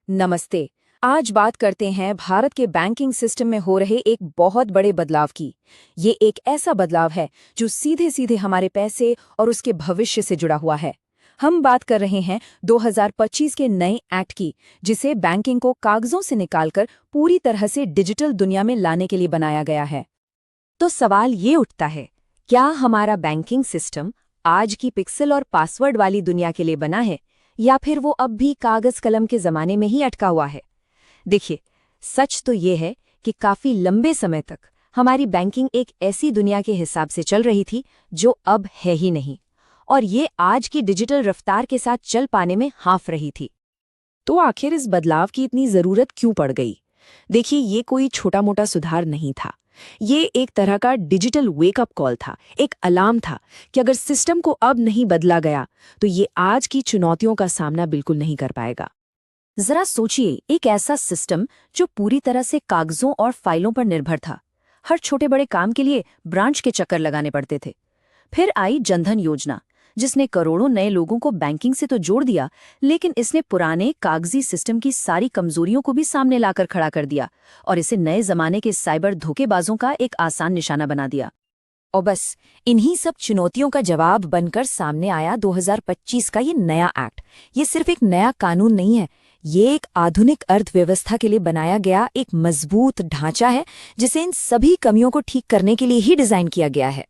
नमस्ते। आज बात करते हैं भारत के बैंकिंग सिस्टम में हो रहे एक बहुत बड़े बदलाव की। ये एक ऐसा बदलाव है जो सीधे सीधे हमारे पैसे और उसके भविष्य से जुड़ा हुआ है। हम बात कर रहे हैं 2025 के नए एक्ट की, जिसे बैंकिंग को कागजों से निकालकर पूरी तरह से डिजिटल दुनिया में लाने के लिए बनाया गया है। तो सवाल ये उठता है, क्या हमारा बैंकिंग सिस्टम आज की पिक्सल और पासवर्ड वाली दुनिया के लिए बना है, या फिर वो अब भी कागज कलम के जमाने में ही अटका हुआ है? देखिए, सच तो ये है कि काफी लंबे समय तक हमारी बैंकिंग एक ऐसी दुनिया के हिसाब से चल रही थी जो अब है ही नहीं, और ये आज की डिजिटल रफ्तार के साथ चल पाने में हाफ रही थी। तो आखिर इस बदलाव की इतनी जरूरत क्यों पड़ गई? देखिए, ये कोई छोटा मोटा सुधार नहीं था। ये एक तरह का डिजिटल वेकअप कॉल था, एक अलार्म था कि अगर सिस्टम को अब नहीं बदला गया तो ये आज की चुनौतियों का सामना बिल्कुल नहीं कर पाएगा। जरा सोचिए, एक ऐसा सिस्टम जो पूरी तरह से कागजों और फाइलों पर निर्भर था। हर छोटे बड़े काम के लिए ब्रांच के चक्कर लगाने पड़ते थे। फिर आई जनधन योजना, जिसने करोड़ों नए लोगों को बैंकिंग से तो जोड़ दिया, लेकिन इसने पुराने कागजी सिस्टम की सारी कमजोरियों को भी सामने लाकर खड़ा कर दिया और इसे नए जमाने के साइबर धोखेबाजों का एक आसान निशाना बना दिया। और बस इन्हीं सब चुनौतियों का जवाब बनकर सामने आया 2025 का ये नया एक्ट। ये सिर्फ एक नया कानून नहीं है, ये एक आधुनिक अर्थव्यवस्था के लिए बनाया गया एक मजबूत ढांचा है, जिसे इन सभी कमियों को ठीक करने के लिए ही डिजाइन किया गया है।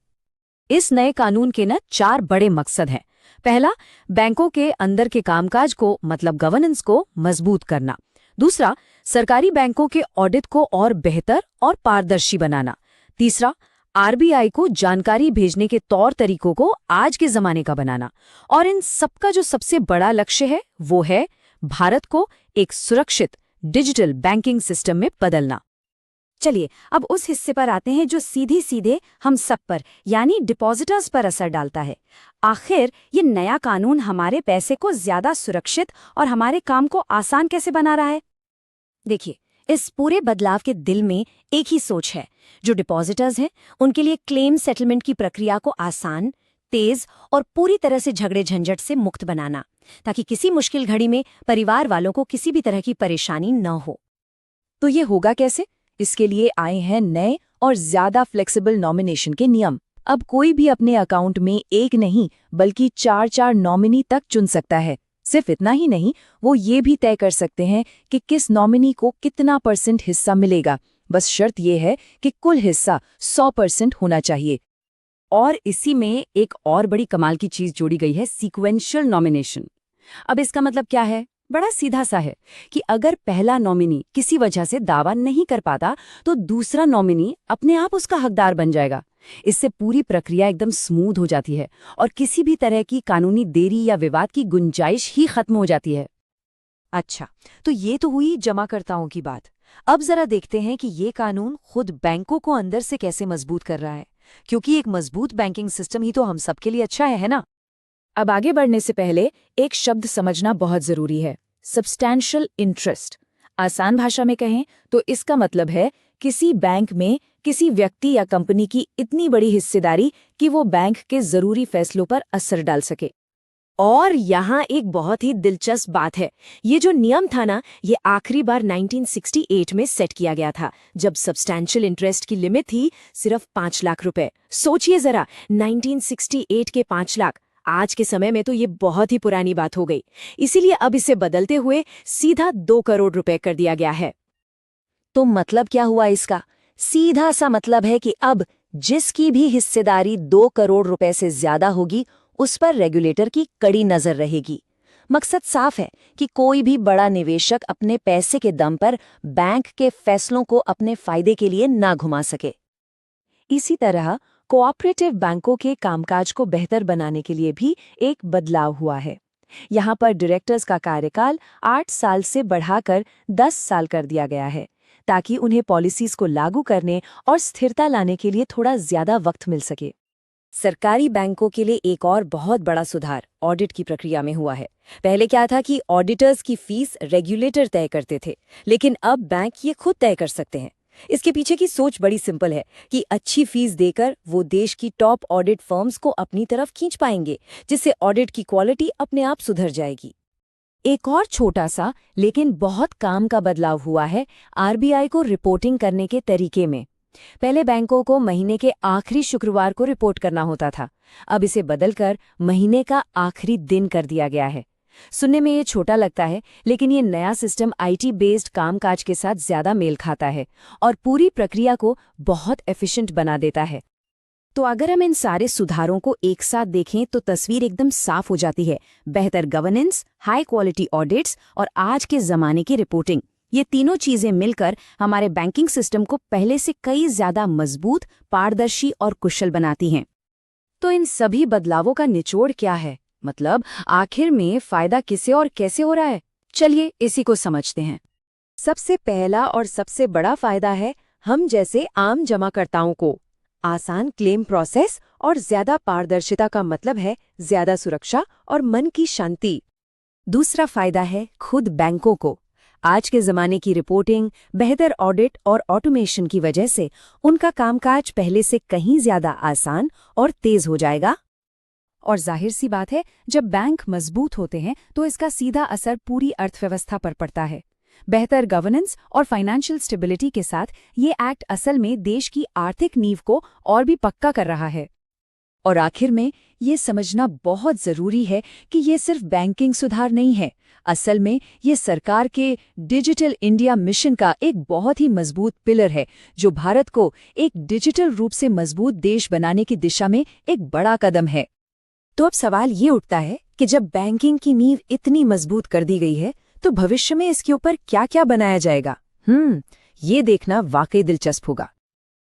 इस नए कानून के 4 बड़े मकसद हैं। पहला, बैंकों के अंदर के कामकाज को मतलब गवर्नेंस को मजबूत करना। दूसरा, सरकारी बैंकों के ऑडिट को और बेहतर और पारदर्शी बनाना। तीसरा, आरबीआई को जानकारी भेजने के तौर तरीकों को आज के जमाने का बनाना। और इन सबका जो सबसे बड़ा लक्ष्य है वो है भारत को एक सुरक्षित डिजिटल बैंकिंग सिस्टम में बदलना। चलिए अब उस हिस्से पर आते हैं जो सीधे सीधे हम सब पर यानी डिपॉजिटर्स पर असर डालता है। आखिर ये नया कानून हमारे पैसे को ज्यादा सुरक्षित और हमारे काम को आसान कैसे बना रहा है? देखिए, इस पूरे बदलाव के दिल में एक ही सोच है। जो डिपॉजिटर्स हैं उनके लिए क्लेम सेटलमेंट की प्रक्रिया को आसान, तेज और पूरी तरह से झगड़े झंझट से मुक्त बनाना, ताकि किसी मुश्किल घड़ी में परिवार वालों को किसी भी तरह की परेशानी न हो। तो ये होगा कैसे? इसके लिए आए हैं नए और ज्यादा फ्लेक्सिबल नॉमिनेशन के नियम। अब कोई भी अपने अकाउंट में एक नहीं बल्कि 4 नॉमिनी तक चुन सकता है। सिर्फ इतना ही नहीं, वो ये भी तय कर सकते हैं कि किस नॉमिनी को कितना % हिस्सा मिलेगा। बस शर्त ये है कि कुल हिस्सा 100% होना चाहिए। और इसी में एक और बड़ी कमाल की चीज जोड़ी गई है, सीक्वेंशियल नॉमिनेशन। अब इसका मतलब क्या है? बड़ा सीधा सा है कि अगर पहला नॉमिनी किसी वजह से दावा नहीं कर पाता तो दूसरा नॉमिनी अपने आप उसका हकदार बन जाएगा। इससे पूरी प्रक्रिया एकदम स्मूथ हो जाती है और किसी भी तरह की कानूनी देरी या विवाद की गुंजाइश ही खत्म हो जाती है। अच्छा, तो ये तो हुई जमाकर्ताओं की बात। अब जरा देखते हैं कि ये कानून खुद बैंकों को अंदर से कैसे मजबूत कर रहा है, क्योंकि एक मजबूत बैंकिंग सिस्टम ही तो हम सबके लिए अच्छा है ना? अब आगे बढ़ने से पहले एक शब्द समझना बहुत जरूरी है, सब्सटैंशियल इंटरेस्ट। आसान भाषा में कहें तो इसका मतलब है किसी बैंक में किसी व्यक्ति या कंपनी की इतनी बड़ी हिस्सेदारी कि वो बैंक के जरूरी फैसलों पर असर डाल सके। और यहाँ एक बहुत ही दिलचस्प बात है। ये जो नियम था ना, ये आखिरी बार 1968 में सेट किया गया था, जब सब्सटैंशियल इंटरेस्ट की लिमिट थी सिर्फ 5 लाख रुपए। सोचिए जरा, 1968 के 5 लाख, आज के समय में तो ये बहुत ही पुरानी बात हो गई। इसीलिए अब इसे बदलते हुए सीधा 2 करोड़ रुपए कर दिया गया है। तो मतलब क्या हुआ इसका? सीधा सा मतलब है कि अब जिसकी भी हिस्सेदारी 2 करोड़ रुपए से ज्यादा होगी, उस पर रेगुलेटर की कड़ी नजर रहेगी। मकसद साफ है कि कोई भी बड़ा निवेशक अपने पैसे के दम पर बैंक के फैसलों को अपने फायदे के लिए ना घुमा सके। इसी तरह कोऑपरेटिव बैंकों के कामकाज को बेहतर बनाने के लिए भी एक बदलाव हुआ है। यहाँ पर डायरेक्टर्स का कार्यकाल 8 साल से बढ़ाकर 10 साल कर दिया गया है, ताकि उन्हें पॉलिसीज को लागू करने और स्थिरता लाने के लिए थोड़ा ज्यादा वक्त मिल सके। सरकारी बैंकों के लिए एक और बहुत बड़ा सुधार ऑडिट की प्रक्रिया में हुआ है। पहले क्या था कि ऑडिटर्स की फीस रेगुलेटर तय करते थे, लेकिन अब बैंक ये खुद तय कर सकते हैं। इसके पीछे की सोच बड़ी सिंपल है कि अच्छी फीस देकर वो देश की टॉप ऑडिट फर्म्स को अपनी तरफ खींच पाएंगे, जिससे ऑडिट की क्वालिटी अपने आप सुधर जाएगी। एक और छोटा सा लेकिन बहुत काम का बदलाव हुआ है आरबीआई को रिपोर्टिंग करने के तरीके में। पहले बैंकों को महीने के आखिरी शुक्रवार को रिपोर्ट करना होता था, अब इसे बदलकर महीने का आखिरी दिन कर दिया गया है। सुनने में ये छोटा लगता है, लेकिन ये नया सिस्टम आईटी बेस्ड कामकाज के साथ ज्यादा मेल खाता है और पूरी प्रक्रिया को बहुत एफिशिएंट बना देता है। तो अगर हम इन सारे सुधारों को एक साथ देखें तो तस्वीर एकदम साफ हो जाती है। बेहतर गवर्नेंस, हाई क्वालिटी ऑडिट्स और आज के जमाने की रिपोर्टिंग, ये तीनों चीजें मिलकर हमारे बैंकिंग सिस्टम को पहले से कई ज्यादा मजबूत, पारदर्शी और कुशल बनाती हैं। तो इन सभी बदलावों का निचोड़ क्या है? मतलब आखिर में फायदा किसे और कैसे हो रहा है? चलिए इसी को समझते हैं। सबसे पहला और सबसे बड़ा फायदा है हम जैसे आम जमाकर्ताओं को। आसान क्लेम प्रोसेस और ज्यादा पारदर्शिता का मतलब है ज्यादा सुरक्षा और मन की शांति। दूसरा फायदा है खुद बैंकों को। आज के जमाने की रिपोर्टिंग, बेहतर ऑडिट और ऑटोमेशन की वजह से उनका कामकाज पहले से कहीं ज्यादा आसान और तेज हो जाएगा। और जाहिर सी बात है, जब बैंक मजबूत होते हैं तो इसका सीधा असर पूरी अर्थव्यवस्था पर पड़ता है। बेहतर गवर्नेंस और फाइनेंशियल स्टेबिलिटी के साथ ये एक्ट असल में देश की आर्थिक नींव को और भी पक्का कर रहा है। और आखिर में ये समझना बहुत जरूरी है कि ये सिर्फ बैंकिंग सुधार नहीं है, असल में ये सरकार के डिजिटल इंडिया मिशन का एक बहुत ही मजबूत पिलर है, जो भारत को एक डिजिटल रूप से मजबूत देश बनाने की दिशा में एक बड़ा कदम है। तो अब सवाल ये उठता है कि जब बैंकिंग की नींव इतनी मजबूत कर दी गई है तो भविष्य में इसके ऊपर क्या क्या बनाया जाएगा? ये देखना वाकई दिलचस्प होगा।